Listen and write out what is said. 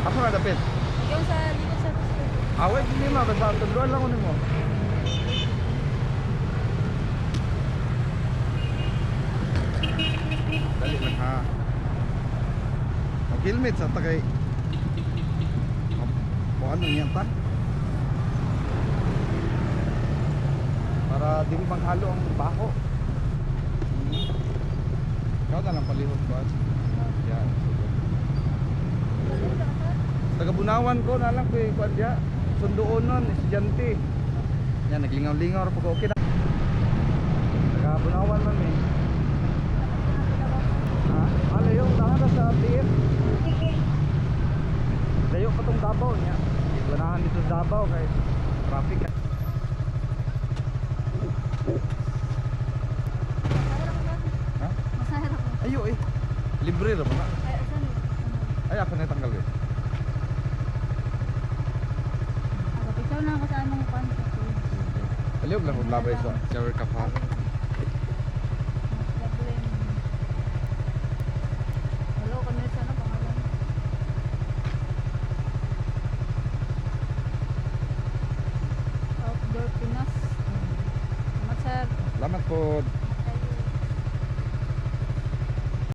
Asa nga dapit? Yung sa likod sa gusto. Away hindi mo, basta tuluan lang ko nimo. Dali lang ha. Mag-helmet sa tagay. Ano yan ta? Para di mo maghalo ang baho. Ikaw na lang palihog ba? Yan. Taga-Bunawan ko na lang ko kuan dia. Sundoonon, estudyante. Yan naglingaw-lingaw ra pag okay na. Taga-Bunawan man eh. Ha? Ano yung tahan sa TF? Layo pa tong Davao niya. Ganahan dito sa Davao kay traffic. Ha? Masahara ko. Ayo eh. Libre ra ba? Ay, asan? Ay ako na tanggal eh. Ako, picture na ako sa among kwanto. Aliyog lang kung labay sa shower cup ha. Hello, kami sa ano pangalan? Outdoor Pinas. Salamat, sir. Salamat po.